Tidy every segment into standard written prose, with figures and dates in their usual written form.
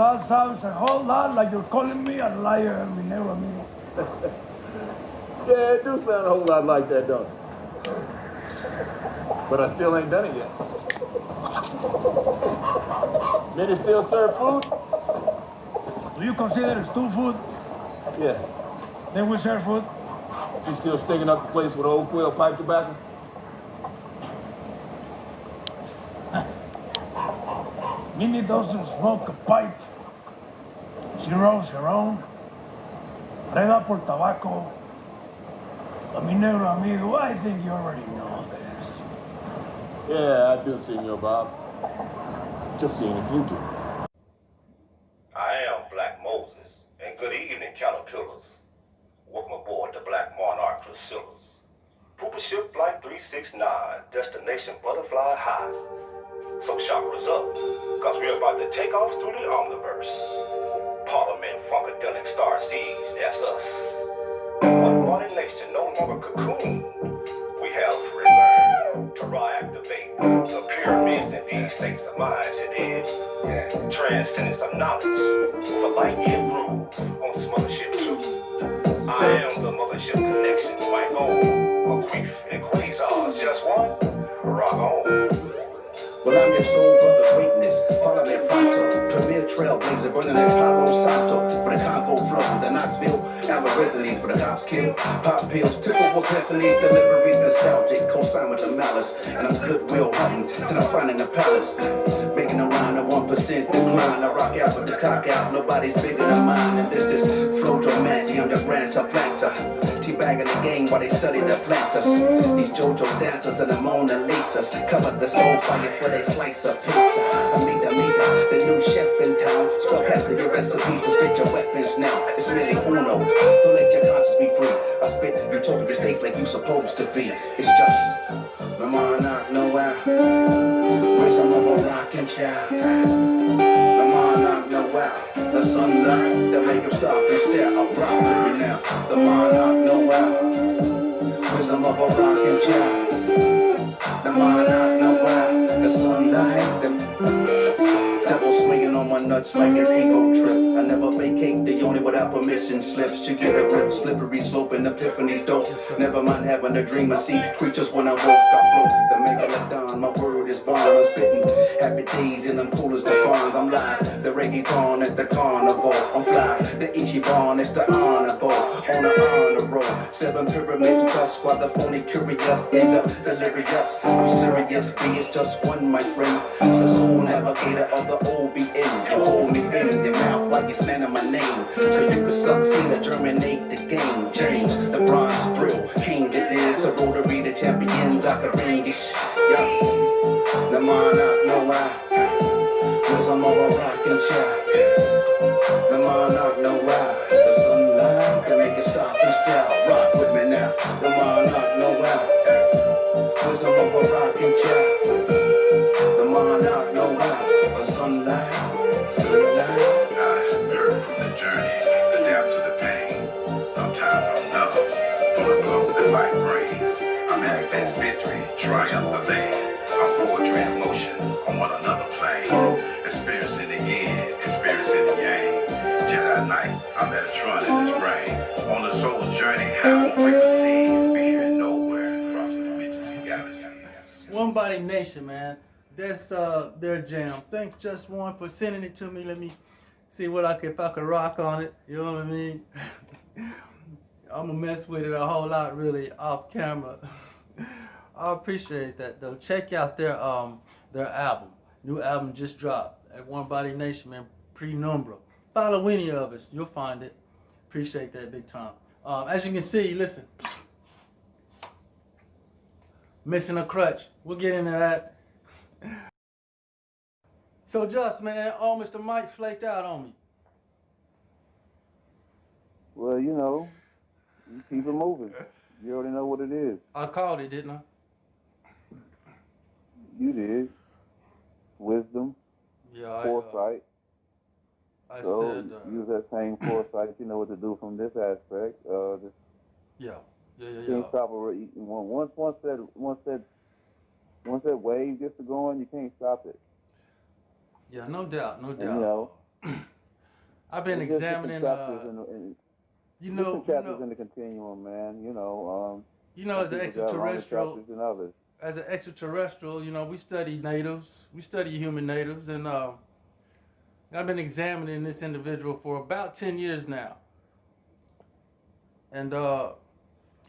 that sounds a whole lot like you're calling me a liar, mi negro amigo. Yeah, it do sound a whole lot like that, don't it? But I still ain't done it yet. Did it still serve food? Do you consider stew food? Yes. Then we serve food. She's still sticking up the place with old quill pipe tobacco? Minnie doesn't smoke a pipe. She rolls her own. Red apple tobacco. Mi negro amigo, I think you already know this. Yeah, I do, Senor Bob. Just seeing if you do. I am Black Moses, and good evening, caterpillars. Welcome aboard the Black Monarch Priscilla's. Pooper ship flight 369, destination Butterfly High. So chakras up, cause we're about to take off through the omniverse. Parliament Funkadelic Star Seas, that's us. Onebodynation, no longer cocoon. We have relearned to reactivate the pyramids in these states of mind today. Transcendence of knowledge for light year groove on this mothership too. I am the mothership connection, my own, Aquif and Quasars, just one, rock on. Well, I'm your soul brother greatness, follow me pronto. Premier trailblazer, burning that Palo Santo. With a Congo flow, the Knoxville, Alvarezes, but the cops kill. Pop pills, typical epiphanies, deliveries, nostalgic, co-sign with the malice. And I'm goodwill hunting till I'm finding the palace. Making around a 1% decline. I rock out with the cock out, nobody's bigger than mine. And this is Flojomancy, I'm your grand supplanter. Teabagging the game while they study the planters. These JoJo dancers and the Mona Lisas cover the soul fire for they slice of pizza. Samita, the new chef in town. Spellcasting your recipes to spit your weapons now. It's merely uno, don't let your conscience be free. I spit utopic states like you supposed to be. It's just my monarch nowhere. With some of a rockin' child. The monarch nowhere. The sunlight that make him stop and stare. I rock with me now. The monarch nowhere. Wisdom of a rockin' child. The monarch nowhere. The sunlight, the devil swinging on my nuts like an ego trip. I never vacate the unit without permission slips. You get a grip, slippery slope and epiphanies dope. Never mind having a dream. I see creatures when I woke. I float the megalodon. My word is bond. I'm spitting happy days in them coolest of fawns. I'm live, the reggaeton at the carnival. I'm fly, the Ichiban, it's the honorable. On the honor roll, 7 pyramids plus while the phony curious end up delirious. I'm serious, B is just one, my friend. The soul navigator of the OBN. You hold me in your mouth like you're slandering my name. So you can succeed or germinate the game. James, the bronze thrill, king that is the rotary, the champions I could ring it. Yeah, the monarch, no why. Wisdom of a rockin' child. The monarch, no why. The sunlight that make it stop and stare. Rock with me now. The monarch, no why. Wisdom of a rockin' child. The monarch, no why. The sunlight. I spirit from the journeys, adapt to the pain. Sometimes I'm numb, from the glow that light brings. I manifest victory, triumph the land. I'm poetry in motion on one another plane. Experiencing the yin, experiencing the yang. Jedi Knight, I'm Metatron in this brain. On the soul's journey, high on frequencies. Be here nowhere, crossing the reaches and galaxies. Onebodynation, man. That's their jam. Thanks, Just One, for sending it to me. Let me see if I could rock on it. You know what I mean? I'm gonna mess with it a whole lot, really, off camera. I appreciate that, though. Check out their album. New album just dropped at Onebodynation, man. Prenumbra. Follow any of us, you'll find it. Appreciate that big time. As you can see, listen. Missing a crutch. We'll get into that. So Just, man, Mr. Mike flaked out on me. Well, you know, you keep it moving. You already know what it is. I called it, didn't I? You did. Wisdom, Yeah, foresight. I So said. use that same foresight. You know what to do from this aspect. Just Yeah. can't stop it. Once that wave gets to going, you can't stop it. Yeah, no doubt, no doubt. And, you know, I've been It's just different examining, chapters in you different know, you chapters know, in the continuum, man. you know, Some as an people got longer extraterrestrial, chapters than others. we study natives, we study human natives, and I've been examining this individual for about 10 years now. And I'm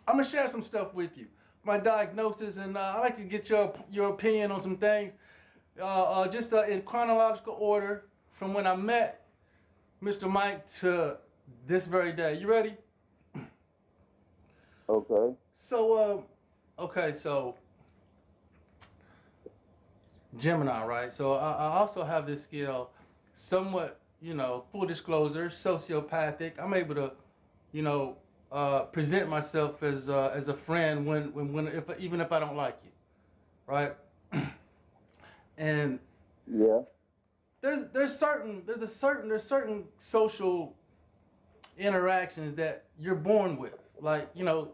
gonna share some stuff with you, my diagnosis, and I'd like to get your opinion on some things, just in chronological order from when I met Mr. Mike to this very day. You ready? Okay. So, so Gemini, right? So I also have this skill, somewhat, full disclosure, sociopathic. I'm able to, present myself as a friend when if even if I don't like you, right? And Yeah. there's certain social interactions that you're born with, like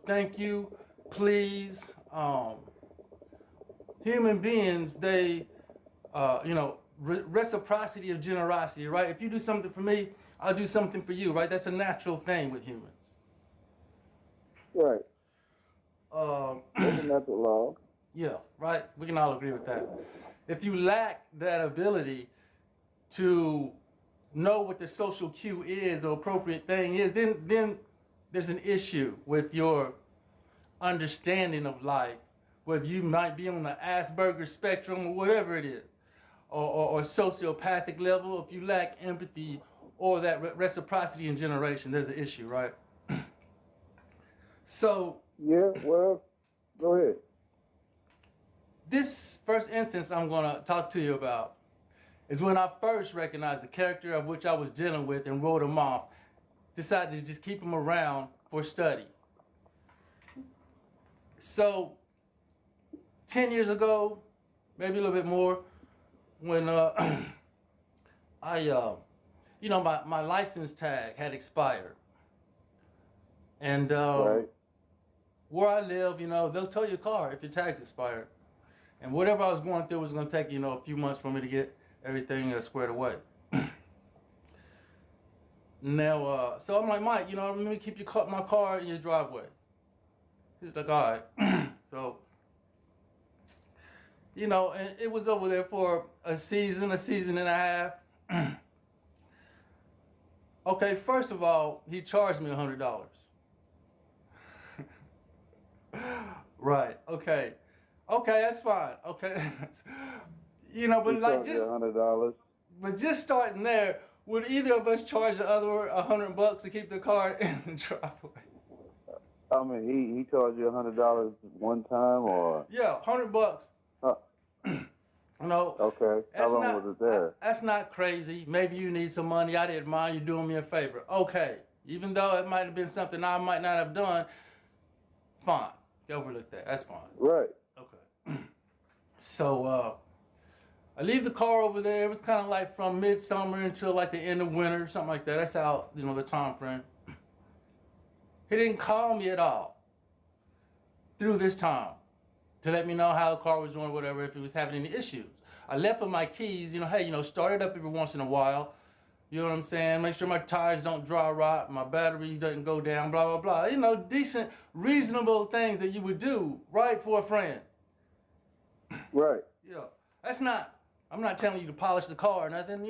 thank you, please. Human beings, they reciprocity of generosity, right? If you do something for me, I'll do something for you, right? That's a natural thing with humans. Right. Um, There's a natural law. yeah, right. We can all agree with that. If you lack that ability to know what the social cue is, the appropriate thing is, then there's an issue with your understanding of life, whether you might be on the Asperger's spectrum or whatever it is, or sociopathic level. If you lack empathy or that reciprocity in generation, there's an issue, right? So Yeah. Well, go ahead. this first instance I'm going to talk to you about is when I first recognized the character of which I was dealing with and wrote him off, decided to just keep him around for study. So 10 years ago, maybe a little bit more, when my license tag had expired. And Right. where I live, they'll tow your car if your tag's expired. And whatever I was going through was going to take, a few months for me to get everything squared away. Now, so I'm like, Mike, let me keep my car in your driveway. He's like, all right. So, and it was over there for a season and a half. Okay, first of all, he charged me $100. Right. Okay. Okay, that's fine. Okay. But He like charged you $100. but just starting there, would either of us charge the other $100 to keep the car in the driveway? I mean, he charged you $100 one time, or Yeah, $100. okay. How long was it there? That's not crazy. Maybe you need some money. I didn't mind you doing me a favor. Okay. Even though it might have been something I might not have done, fine. Overlook that. That's fine. Right. Okay. So I leave the car over there. It was kind of like from midsummer until like the end of winter, something like that. That's how, the time frame. He didn't call me at all through this time to let me know how the car was doing, whatever, if it was having any issues. I left with my keys, hey, start it up every once in a while. You know what I'm saying? Make sure my tires don't dry rot, my battery doesn't go down, blah, blah, blah. Decent, reasonable things that you would do, right, for a friend. Right. Yeah. I'm not telling you to polish the car or nothing,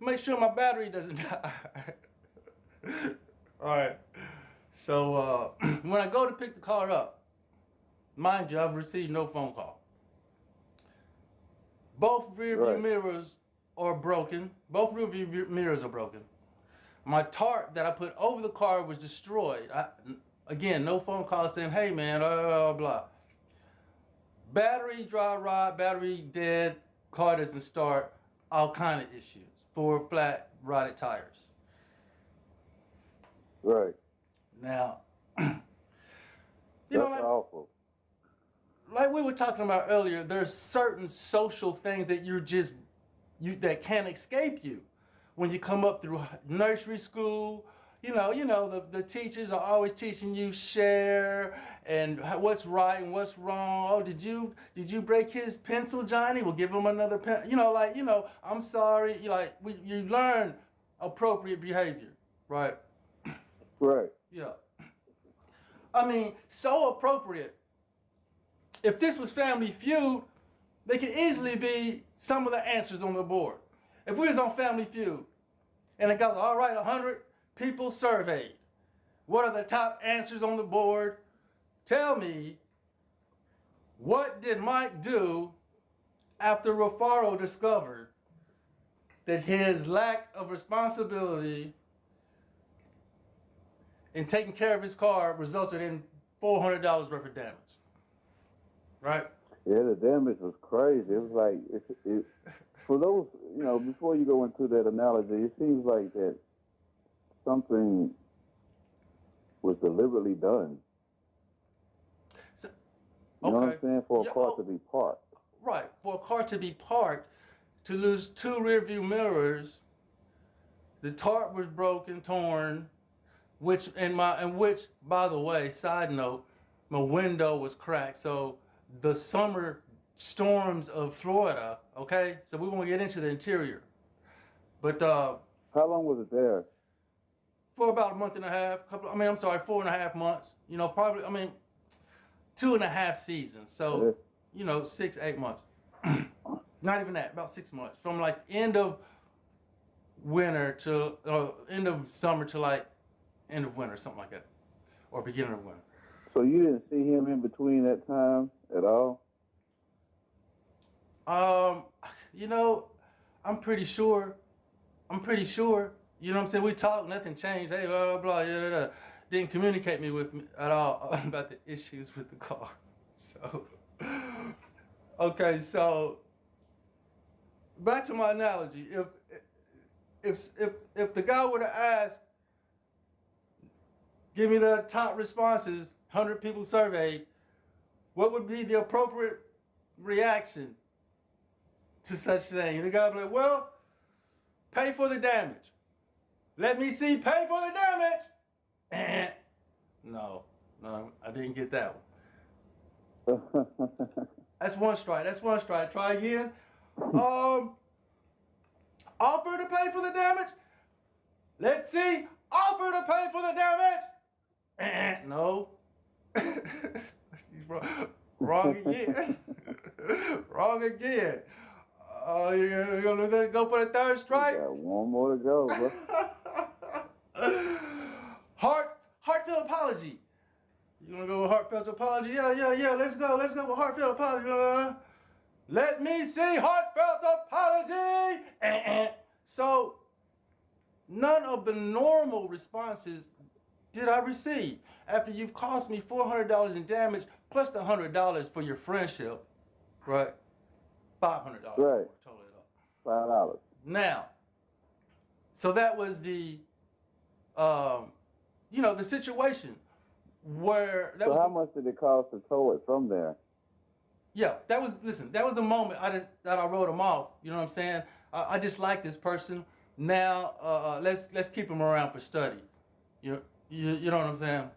make sure my battery doesn't die. All right. So when I go to pick the car up, mind you, I've received no phone call. Both rear view mirrors are broken. Both rear view mirrors are broken. My tarp that I put over the car was destroyed. Again, no phone call saying, hey man, blah, blah, blah. Battery dry rot, battery dead, car doesn't start, all kind of issues. 4 flat rotted tires. Right. Now, That's awful. Like we were talking about earlier, there's certain social things that that can't escape you. When you come up through nursery school, the teachers are always teaching you share and what's right and what's wrong. Oh, did you break his pencil, Johnny? We'll give him another pen. I'm sorry. You learn appropriate behavior, right? Right. Yeah. I mean, so appropriate. If this was Family Feud, they could easily be some of the answers on the board. If we was on Family Feud, and it got, all right, 100 people surveyed. What are the top answers on the board? Tell me, what did Mike do after Rufaro discovered that his lack of responsibility in taking care of his car resulted in $400 worth of damage? Right? Yeah, the damage was crazy. It was like, for those, before you go into that analogy, it seems like that something was deliberately done. So, you know what I'm saying? For a car to be parked. Right. For a car to be parked, to lose 2 rear view mirrors, the tarp was broken, torn, which, by the way, side note, my window was cracked. So the summer storms of Florida, okay? So we won't get into the interior. But how long was it there? For about a month and a half, 4.5 months. Probably, 2.5 seasons. So, 6-8 months. Not even that, about 6 months. From like end of winter to end of summer to like end of winter, something like that, or beginning of winter. So you didn't see him in between that time at all? I'm pretty sure. You know what I'm saying? We talked, nothing changed. Hey, blah, blah, blah, yeah, blah, blah. Didn't communicate with me at all about the issues with the car. So, okay, so back to my analogy. If the guy would have asked, give me the top responses, 100 people surveyed, what would be the appropriate reaction to such thing? The guy would be like, well, pay for the damage. Let me see, pay for the damage. No, I didn't get that one. That's one strike. Try again. Offer to pay for the damage. Let's see. Offer to pay for the damage. No. Wrong again. Wrong again. You're gonna go for the third strike? Got one more to go, bro. Heartfelt apology. You gonna go with heartfelt apology? Yeah. Let's go with heartfelt apology. Let me see heartfelt apology. So none of the normal responses did I receive after you've cost me $400 in damage plus the $100 for your friendship, right? $500. Right. Total it up. $5. Now, so that was the, the situation where that so was. How much did it cost to tow it from there? Yeah, that was the moment that I wrote him off. You know what I'm saying? I just like this person. Now let's keep him around for study. You know what I'm saying?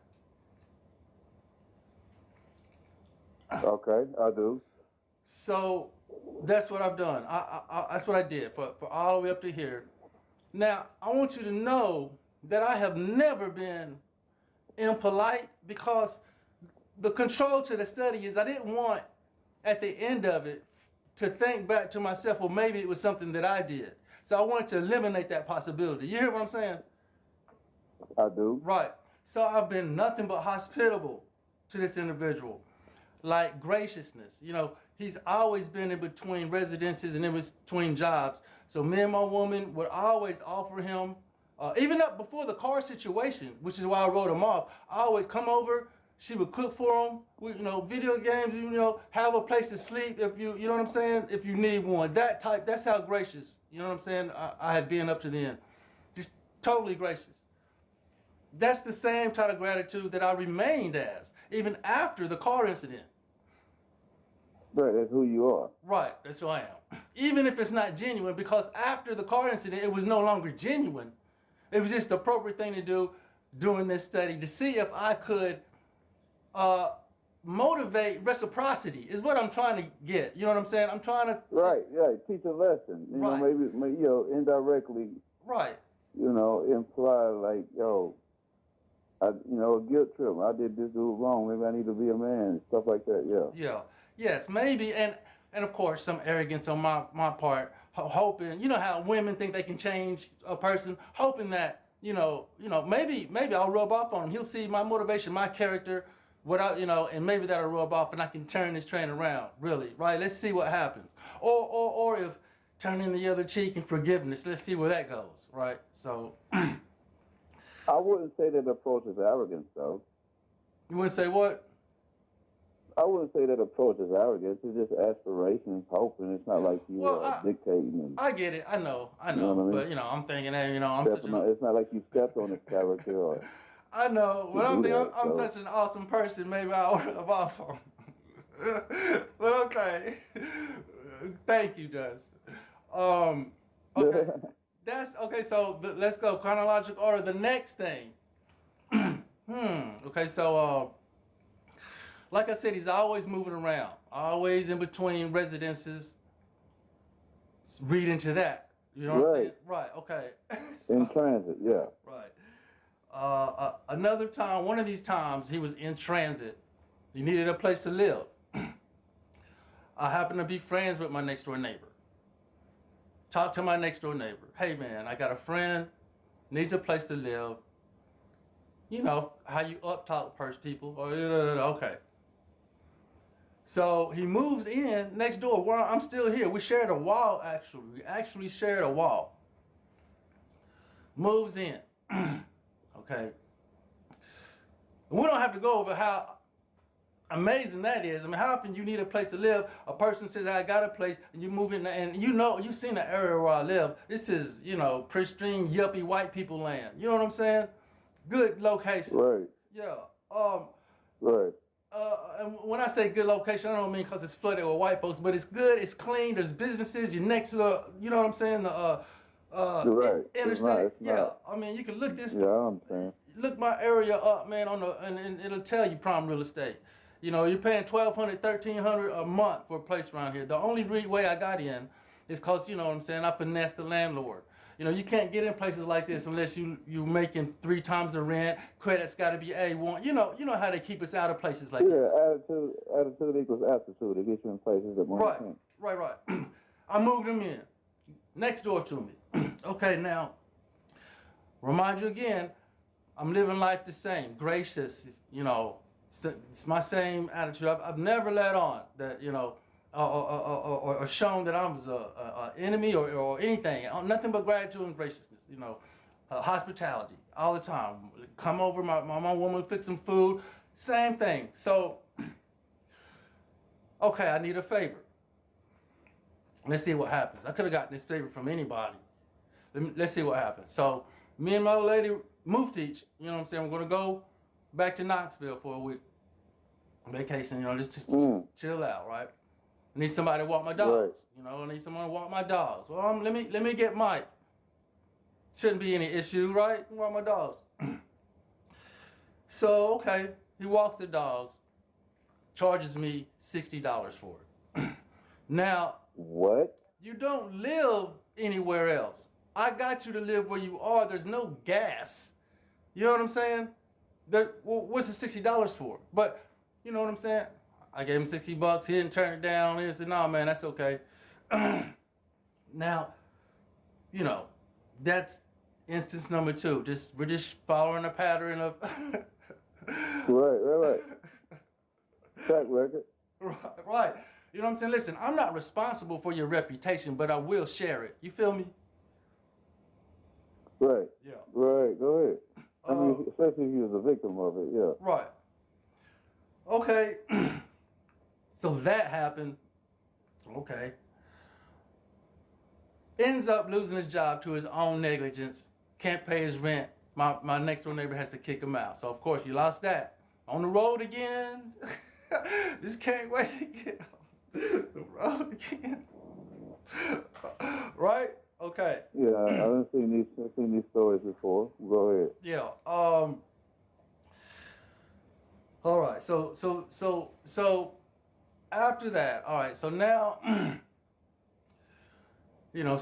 Okay, I do. So that's what I've done. That's what I did for all the way up to here. Now I want you to know that I have never been impolite, because the control to the study is I didn't want at the end of it to think back to myself, well, maybe it was something that I did. So I wanted to eliminate that possibility. You hear what I'm saying? I do. Right. So I've been nothing but hospitable to this individual. Like graciousness. He's always been in between residences and in between jobs. So me and my woman would always offer him, even up before the car situation, which is why I wrote him off. I always come over. She would cook for him. We, video games, have a place to sleep if you know what I'm saying? If you need one. That's how gracious, you know what I'm saying? I had been up to then. Just totally gracious. That's the same type of gratitude that I remained as, even after the car incident. Right, that's who you are. Right, that's who I am. Even if it's not genuine, because after the car incident, it was no longer genuine. It was just the appropriate thing to do during this study to see if I could motivate reciprocity, is what I'm trying to get. You know what I'm saying? I'm trying to... Right, teach a lesson. Maybe indirectly. Right. imply like, yo, a guilt trip. I did this dude wrong. Maybe I need to be a man. Stuff like that. Yeah. Yeah. Yes, maybe, and of course some arrogance on my part, hoping, how women think they can change a person, hoping that maybe I'll rub off on him. He'll see my motivation, my character, and maybe that'll rub off, and I can turn this train around. Really, right? Let's see what happens. Or if turning the other cheek and forgiveness. Let's see where that goes. Right. So. I wouldn't say that approach is arrogance, though. You wouldn't say what? I wouldn't say that approach is arrogance. It's just aspirations, hoping. It's not like you are dictating. I get it. I know. You know what I mean? But I'm thinking that it's not like you stepped on his character or. I know, but I'm such an awesome person. Maybe I'll rub off on him. But okay. Thank you, Justin. Okay. That's okay. So let's go chronological order. The next thing. Okay. So like I said, he's always moving around, always in between residences. Read into that. You know what I'm saying? Right. Okay. So, in transit. Yeah. Right. Another time, one of these times, he was in transit. He needed a place to live. I happened to be friends with my next door neighbor. Talk to my next door neighbor. Hey man, I got a friend, needs a place to live. You know how you up talk people. Okay. So he moves in next door. Well, I'm still here. We shared a wall actually. We actually shared a wall. Moves in. Okay. We don't have to go over how amazing that is. I mean, how often you need a place to live? A person says, I got a place, and you move in, and you've seen the area where I live. This is, pristine, yuppie white people land. You know what I'm saying? Good location. Right. Yeah. Right. And when I say good location, I don't mean because it's flooded with white folks, but it's good, it's clean, there's businesses, you're next to the, you know what I'm saying? The right. interstate. It's not. I mean, you can look this. Yeah, I'm saying. Look my area up, man, and it'll tell you prime real estate. You're paying $1,200, $1,300 a month for a place around here. The only way I got in is because, you know what I'm saying, I finessed the landlord. You can't get in places like this unless you're making 3 times the rent. Credit's got to be A1. You know how they keep us out of places like this. Yeah, attitude equals aptitude. It gets you in places that money can't. Right. I moved him in next door to me. Okay, now, remind you again, I'm living life the same, gracious, it's my same attitude. I've never let on that, or shown that I was a enemy or anything. Nothing but gratitude and graciousness, hospitality all the time. Come over, my woman fix some food, same thing. So, okay, I need a favor. Let's see what happens. I could have gotten this favor from anybody. Let's see what happens. So, me and my old lady moved each, you know what I'm saying? We're going to go back to Knoxville for a week. Vacation, just to chill out, right? I need somebody to walk my dogs. Right. I need someone to walk my dogs. Well, let me get Mike. Shouldn't be any issue, right? Walk my dogs. So, okay, he walks the dogs, charges me $60 for it. Now, what? You don't live anywhere else. I got you to live where you are. There's no gas. You know what I'm saying? What's the $60 for? But you know what I'm saying? I gave him $60. He didn't turn it down. He said, "No, man, that's okay." Now, that's instance number 2. We're just following a pattern of. Right. Track record. Right. You know what I'm saying? Listen, I'm not responsible for your reputation, but I will share it. You feel me? Right. Yeah. Right. Go ahead. I mean, especially if you was a victim of it. Yeah. Right. Okay. So that happened. Okay. Ends up losing his job to his own negligence. Can't pay his rent. My next door neighbor has to kick him out. So of course you lost that. On the road again. Just can't wait to get on the road again. Right? Okay. Yeah, I've seen these stories before. Go ahead. Yeah. All right. So after that, all right. So now I'm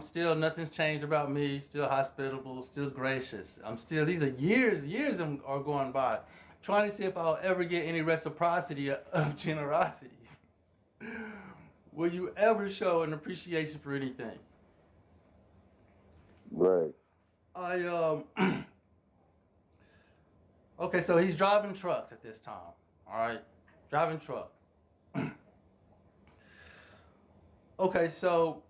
still, nothing's changed about me. Still hospitable, still gracious. These are years are going by, trying to see if I'll ever get any reciprocity of generosity. Will you ever show an appreciation for anything? Right. Okay, so he's driving trucks at this time. All right, driving truck. Okay, so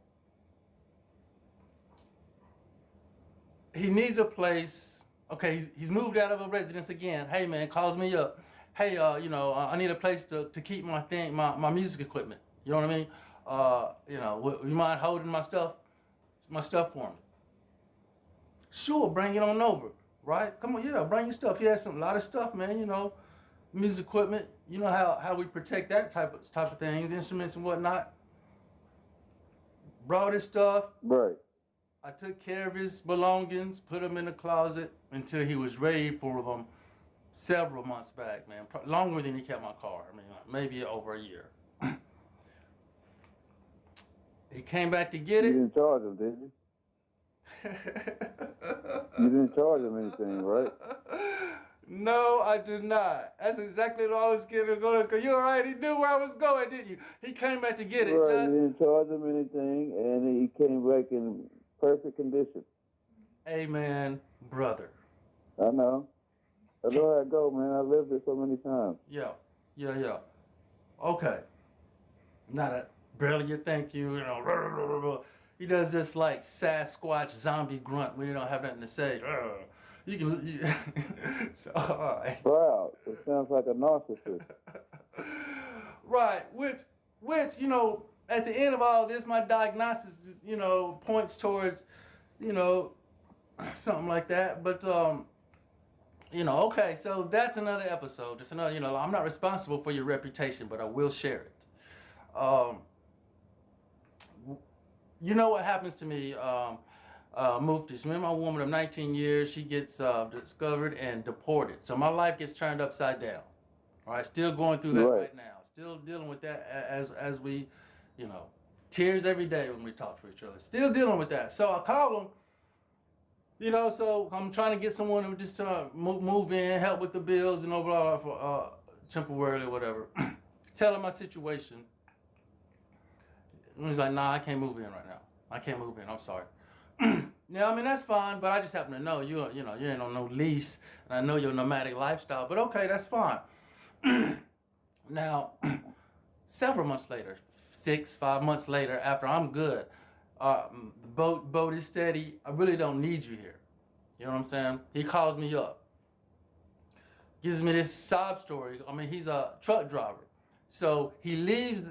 he needs a place. Okay, he's moved out of a residence again. Hey man, calls me up. Hey, I need a place to keep my music equipment. You know what I mean? You mind holding my stuff for me? Sure, bring it on over. Right? Come on, yeah, bring your stuff. He has a lot of stuff, man. Music equipment. You know how we protect that type of things, instruments and whatnot. Brought his stuff. Right. I took care of his belongings, put them in the closet until he was ready for them several months back, man. Longer than he kept my car. I mean, maybe over a year. He came back to get it. You didn't charge him, did you? You didn't charge him anything, right? No, I did not. That's exactly what I was getting going, because you already knew where I was going, didn't you? He came back to get it. Right, you didn't charge him anything, and he came back in perfect condition. Amen, brother. I know. That's where I go, man. I lived it so many times. Yeah. Okay. Not a brilliant thank you, He does this like Sasquatch zombie grunt when you don't have nothing to say. So, all right. Proud. It sounds like a narcissist. Right, which, at the end of all this, my diagnosis, points towards, something like that. But, okay, so that's another episode. Just another, I'm not responsible for your reputation, but I will share it. What happens to me, Muftis. Me and my woman of 19 years, she gets discovered and deported. So my life gets turned upside down. All right, still going through that right now. Still dealing with that as we, tears every day when we talk to each other. Still dealing with that. So I call him, so I'm trying to get someone to just move in, help with the bills and overall for temporarily, whatever. Tell him my situation. And he's like, nah, I can't move in right now. I can't move in. I'm sorry. Yeah, I mean, that's fine, but I just happen to know you ain't on no lease, and I know your nomadic lifestyle, but okay, that's fine. Now, several months later, 5 months later, after I'm good, the boat is steady. I really don't need you here. You know what I'm saying? He calls me up, gives me this sob story. I mean, he's a truck driver. So he leaves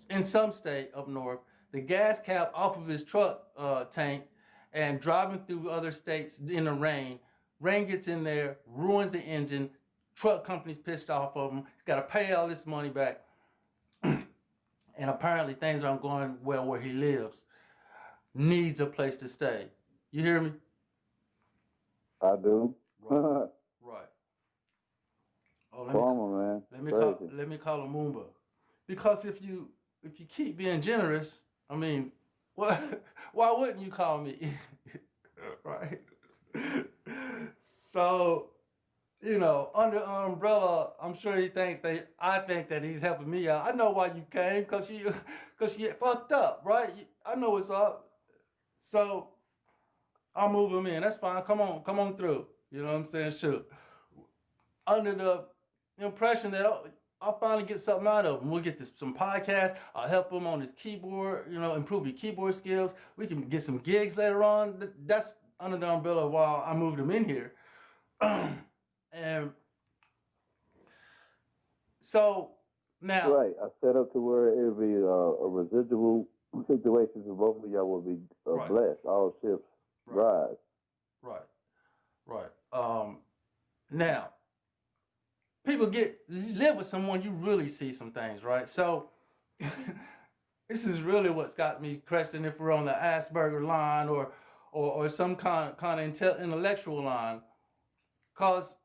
in some state up north, the gas cap off of his truck tank, and driving through other states in the rain. Rain gets in there, ruins the engine. Truck company's pissed off of him. He's got to pay all this money back. And apparently things aren't going well where he lives. Needs a place to stay. You hear me? I do. Right. Oh, man. Let me call him Moomba. Because if you keep being generous, I mean, why wouldn't you call me? Right? So, under an umbrella, I'm sure he thinks I think that he's helping me out. I know why you came, because you fucked up, right? I know what's up. So I'll move him in. That's fine. Come on through. You know what I'm saying? Sure. Under the impression that I'll finally get something out of him. We'll get some podcasts. I'll help him on his keyboard, improve your keyboard skills. We can get some gigs later on. That's under the umbrella while I moved him in here. And so now. Right. I set up to where it would be a residual situation so both of y'all will be blessed. All ships rise. Right. Now, people live with someone, you really see some things, right? So this is really what's got me questioning if we're on the Asperger line or some kind of intellectual line. Cause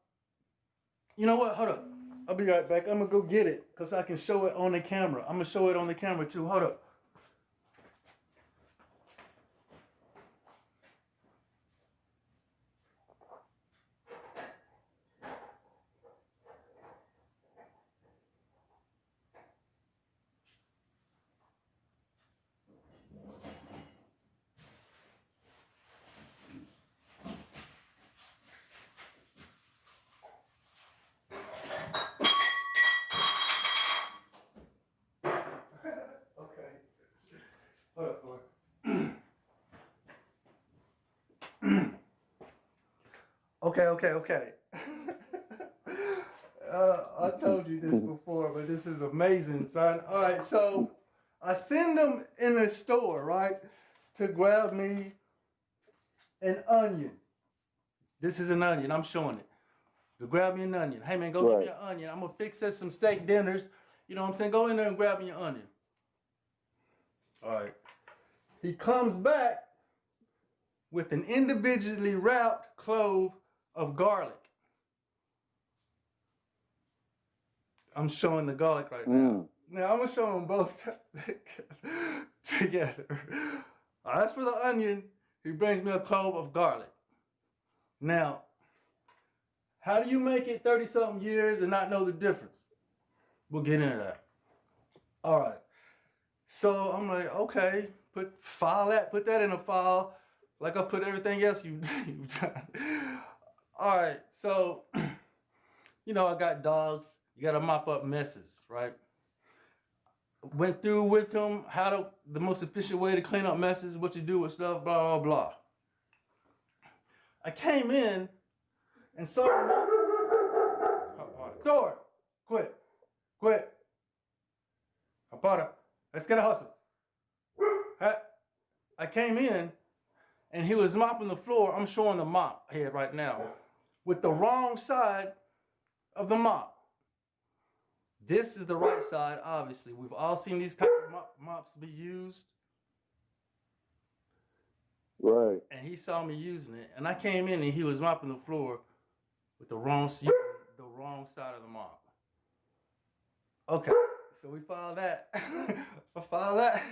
you know what? Hold up. I'll be right back. I'm gonna go get it because I can show it on the camera. I'm gonna show it on the camera too. Hold up. Okay. I told you this before, but this is amazing, son. All right, so I send them in the store, right, to grab me an onion. This is an onion. I'm showing it. To grab me an onion. Hey, man, go get me an onion. I'm going to fix us some steak dinners. You know what I'm saying? Go in there and grab me an onion. All right. He comes back with an individually wrapped clove of garlic. I'm showing the garlic right now. Now, I'm going to show them both together. As for the onion, he brings me a clove of garlic. Now, how do you make it 30-something years and not know the difference? We'll get into that. All right. So I'm like, okay, put that in a file, like I put everything else you've done. All right. So, you know, I got dogs. You got to mop up messes, right? Went through with him the most efficient way to clean up messes, what you do with stuff, blah, blah, blah. I came in and saw Thor, quit. Apara, let's get a hustle. I came in and he was mopping the floor. I'm showing the mop head right now with the wrong side of the mop. This is the right side, obviously. We've all seen these type of mops be used. Right. And he saw me using it. And I came in and he was mopping the floor with the wrong side of the mop. Okay, so we filed that. I filed that.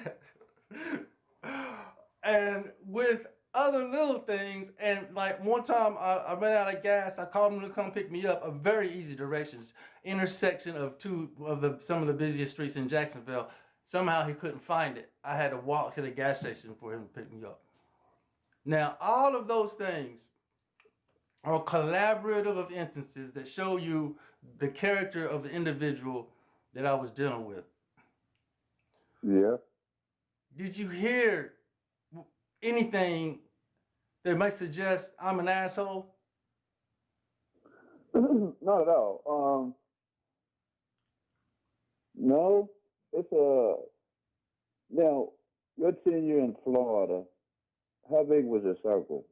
And with other little things, and like one time I ran out of gas, I called him to come pick me up. A very easy directions, intersection of some of the busiest streets in Jacksonville. Somehow he couldn't find it. I had to walk to the gas station for him to pick me up. Now, all of those things are collaborative of instances that show you the character of the individual that I was dealing with. Yeah. Did you hear anything that might suggest I'm an asshole? Not at all. No, it's now your tenure in Florida. How big was your circle?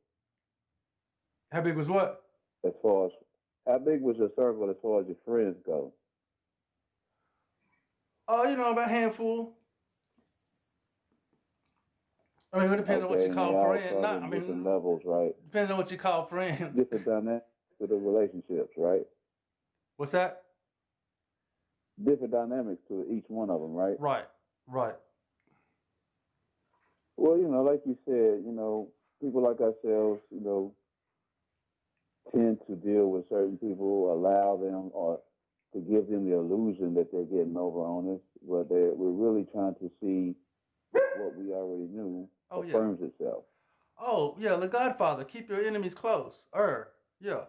How big was what? How big was your circle as far as your friends go? Oh, you know, about a handful. I mean, it depends on what you call friend. Different levels, right? Depends on what you call friends. Different dynamics to the relationships, right? What's that? Different dynamics to each one of them, right? Right. Well, you know, like you said, you know, people like ourselves, you know, tend to deal with certain people, allow them or to give them the illusion that they're getting over on us, but we're really trying to see what we already knew affirms itself. Oh, yeah, The Godfather, keep your enemies close. Yeah.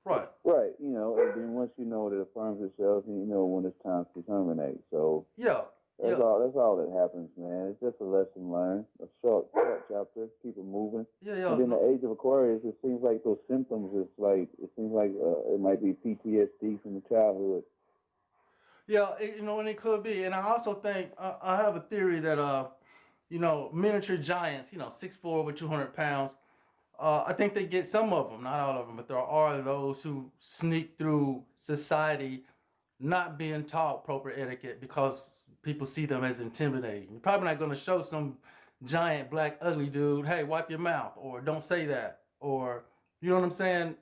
Right. Right, you know, and then once you know it affirms itself, you know when it's time to terminate. So that's all that happens, man. It's just a lesson learned, a short chapter, keep it moving. And in the age of Aquarius, it seems like those symptoms, it might be PTSD from the childhood. Yeah, and it could be. And I also think, I have a theory that, miniature giants, 6'4", over 200 pounds, I think they get some of them, not all of them, but there are those who sneak through society not being taught proper etiquette because people see them as intimidating. You're probably not going to show some giant black ugly dude, hey, wipe your mouth, or don't say that, or, you know what I'm saying?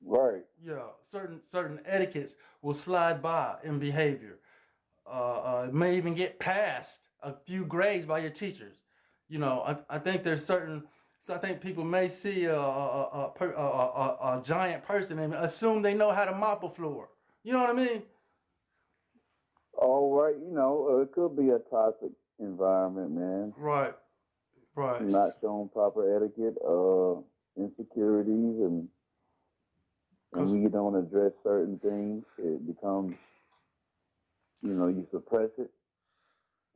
Right. Yeah, certain etiquettes will slide by in behavior. It may even get past a few grades by your teachers. I think there's certain. So I think people may see a giant person and assume they know how to mop a floor. You know what I mean? All right, it could be a toxic environment, man. Right. Not showing proper etiquette, insecurities, and when you don't address certain things, it becomes, you suppress it.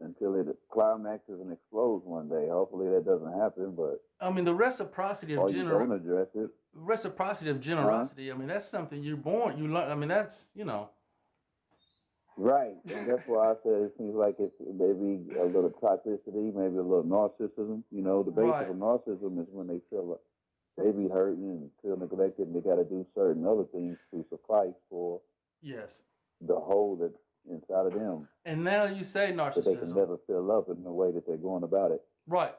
until it climaxes and explodes one day. Hopefully that doesn't happen, but I mean, the reciprocity of you don't address it. reciprocity of generosity. I mean, that's something you're born. You learn. I mean, that's Right, and that's why I said it seems like it's maybe a little toxicity, maybe a little narcissism. You know, the base Right. of narcissism is when they feel like they be hurting and feel neglected, and they got to do certain other things to suffice for yes. the hole that's inside of them, And now you say but they can narcissism. never fill up in the way that they're going about it. Right.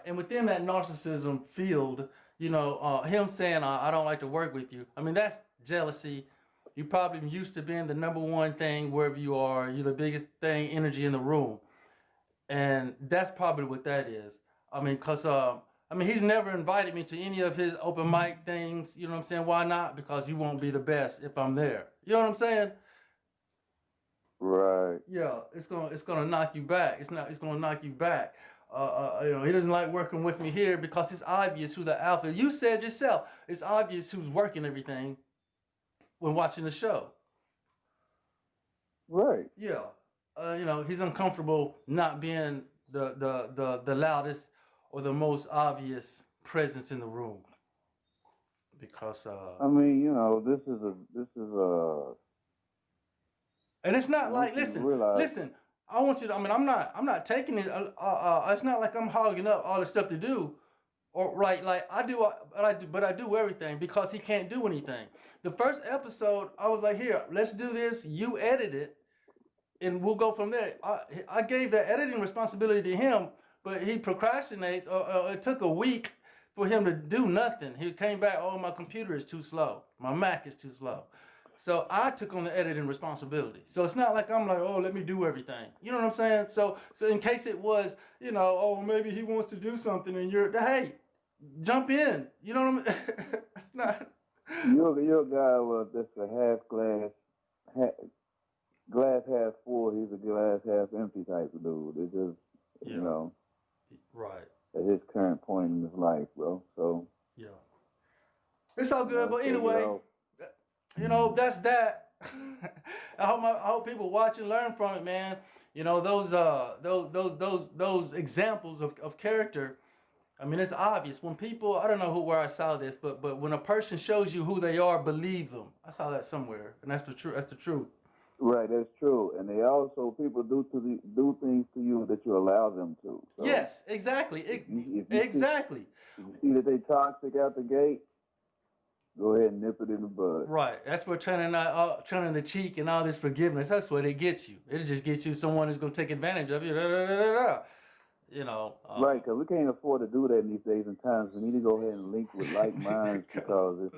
And within that narcissism field, him saying, I don't like to work with you. I mean, that's jealousy. You probably used to being the number one thing wherever you are. You're the biggest thing, energy in the room. And that's probably what that is. I mean, because, he's never invited me to any of his open mic things. You know what I'm saying? Why not? Because you won't be the best if I'm there. You know what I'm saying? Right. Yeah, it's gonna knock you back. It's gonna knock you back. He doesn't like working with me here because it's obvious who the alpha. You said yourself, it's obvious who's working everything when watching the show. Right. Yeah, he's uncomfortable not being the loudest or the most obvious presence in the room because. I mean, this is a. And it's not like, Once you listen. realize- I want you to. I mean, I'm not taking it. It's not like I'm hogging up all the stuff to do, or right. Like I do, but I do everything because he can't do anything. The first episode, I was like, here, let's do this. You edit it, and we'll go from there. I gave the editing responsibility to him, but he procrastinates. It took a week for him to do nothing. He came back. Oh, my computer is too slow. My Mac is too slow. So I took on the editing responsibility. So it's not like I'm like, oh, let me do everything. You know what I'm saying? So in case it was, oh, maybe he wants to do something and hey, jump in. You know what I mean? It's not. You're a guy that's a glass half full. He's a glass half empty type of dude. It's just, Right. at his current point in his life, bro. So. Yeah. It's all good, but anyway. That's that. I hope people watch and learn from it, man. Those examples of character. I mean, it's obvious when people. I don't know where I saw this, but when a person shows you who they are, believe them. I saw that somewhere, and that's the truth. That's the truth. Right, that's true. And they also people do things to you that you allow them to. So yes, exactly. If you exactly. If you see that they toxic out the gate, go ahead and nip it in the bud. Right. That's where turning the cheek and all this forgiveness. That's what it gets you. It just gets you someone who's gonna take advantage of you. Right, because we can't afford to do that in these days and times. We need to go ahead and link with like minds because it's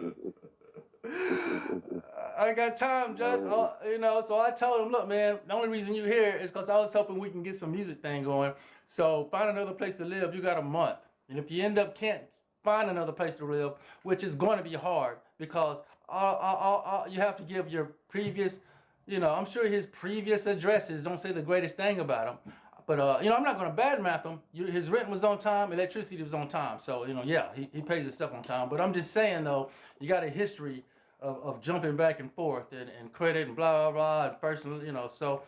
I ain't got time, Just. So I told him, look, man, the only reason you're here is because I was hoping we can get some music thing going. So find another place to live. You got a month, and if you end up can't find another place to live, which is going to be hard because you have to give your previous, I'm sure his previous addresses don't say the greatest thing about him. But, I'm not going to badmouth him. His rent was on time, electricity was on time. So, he pays his stuff on time. But I'm just saying, though, you got a history of jumping back and forth and credit and blah, blah, blah, and personal, So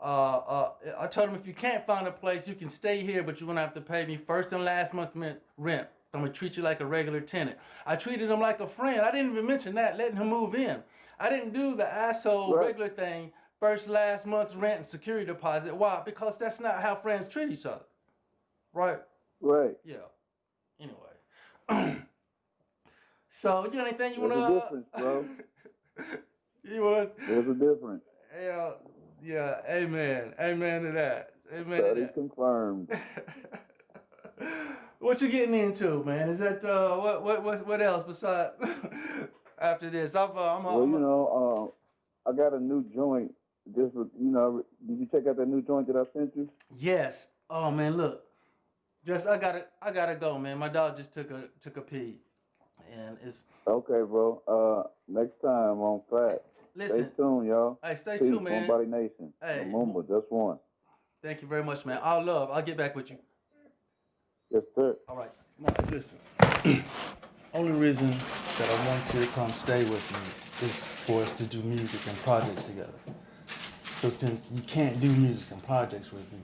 I told him if you can't find a place, you can stay here, but you're going to have to pay me first and last month rent. I'm going to treat you like a regular tenant. I treated him like a friend. I didn't even mention that, letting him move in. I didn't do the asshole regular thing, first, last month's rent and security deposit. Why? Because that's not how friends treat each other. Right? Right. Yeah. Anyway. So, you got anything you want to... There's a difference, bro. There's a difference. Yeah. Amen. Amen to that. Amen Study to that. confirmed. What you getting into, man? Is that what else besides after this? I got a new joint. Did you check out that new joint that I sent you? Yes. Oh man, look. I gotta go, man. My dog just took a pee, and it's okay, bro. Next time on F.A.T.S. Listen. Stay tuned, y'all. Hey, stay Peace, tuned, man. Onebodynation. Hey. Remember, just one. Thank you very much, man. I'll get back with you. Yes, sir. All right. Now, listen. Only reason that I want you to come stay with me is for us to do music and projects together. So since you can't do music and projects with me,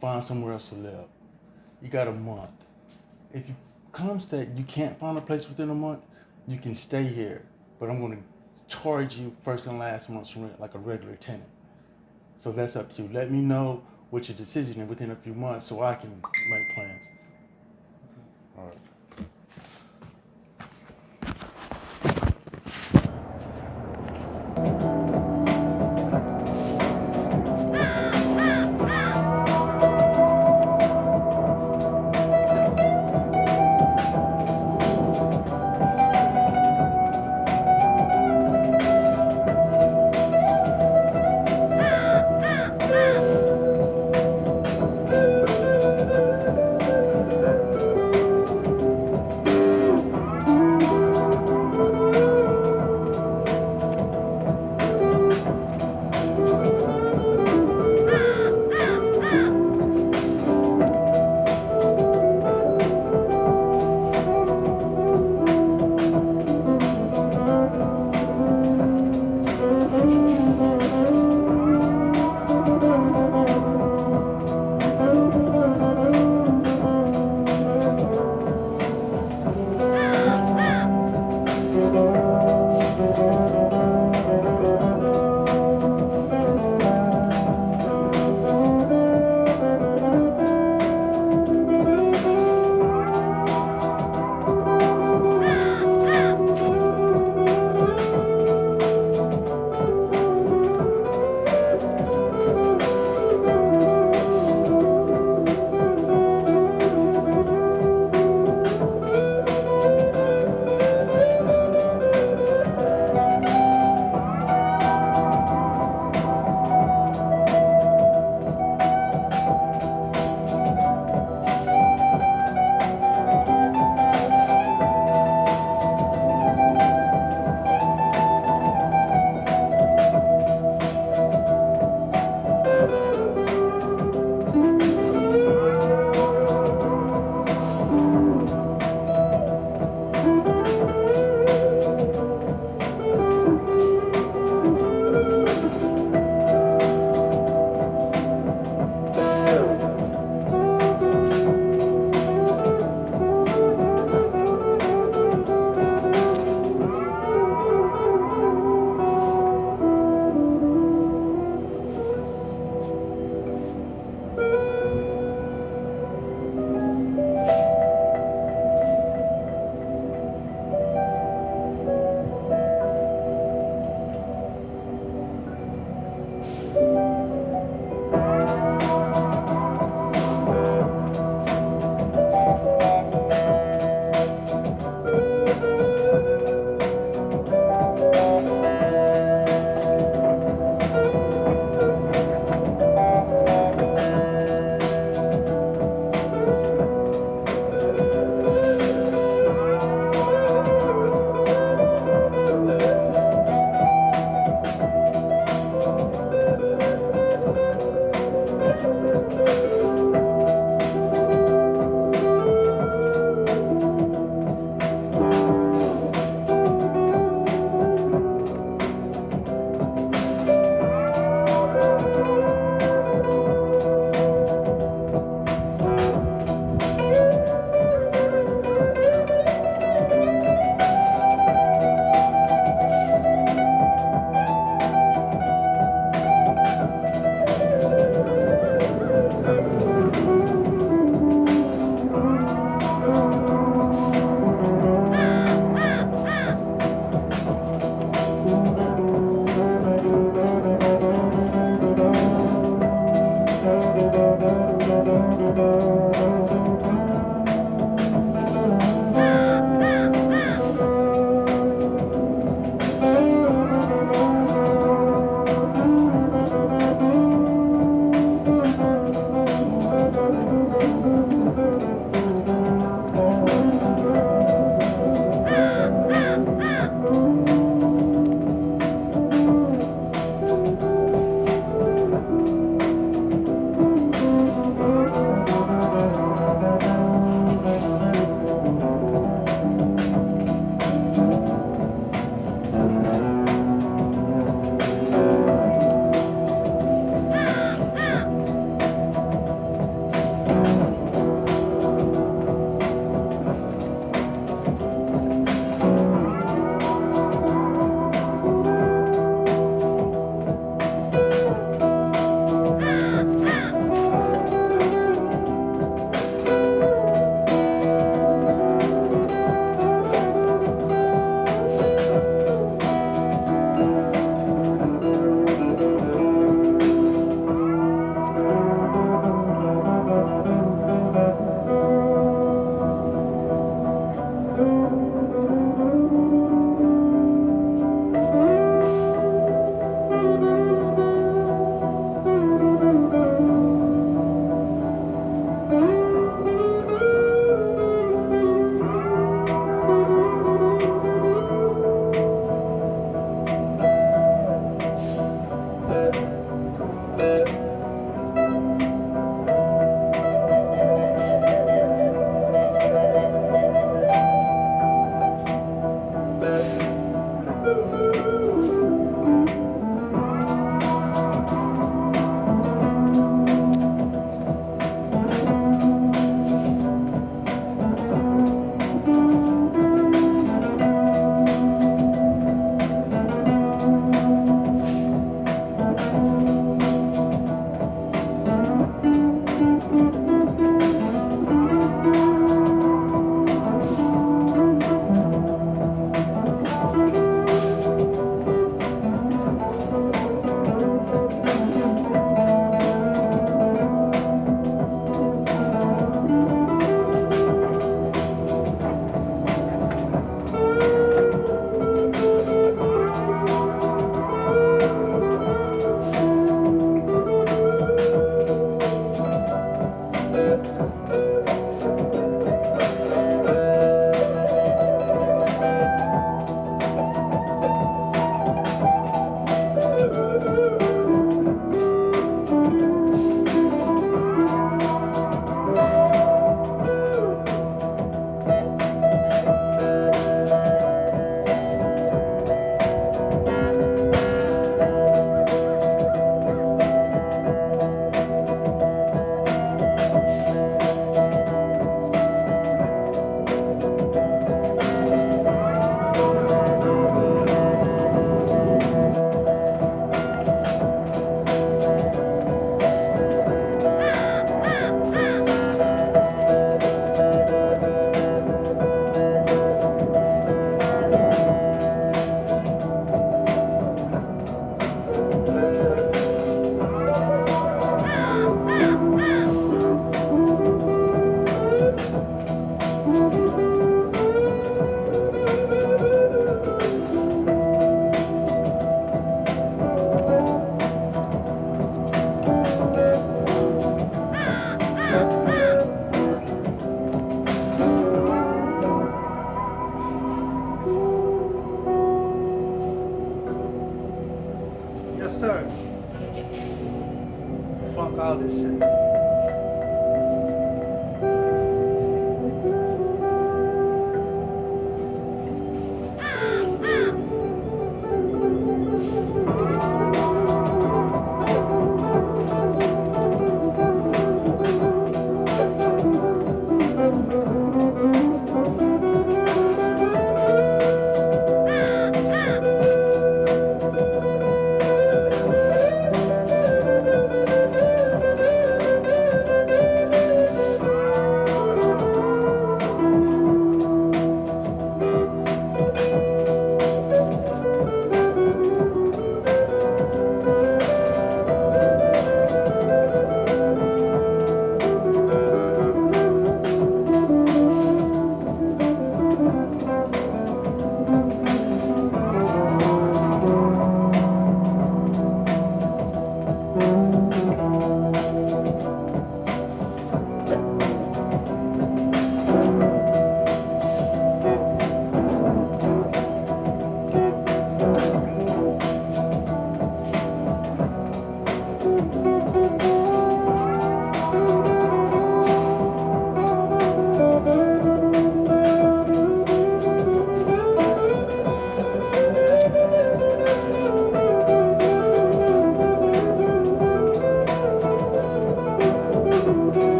find somewhere else to live. You got a month. If you comes that you can't find a place within a month, you can stay here, but I'm going to charge you first and last month's rent like a regular tenant. So that's up to you. Let me know what your decision is within a few months so I can make plans. All right.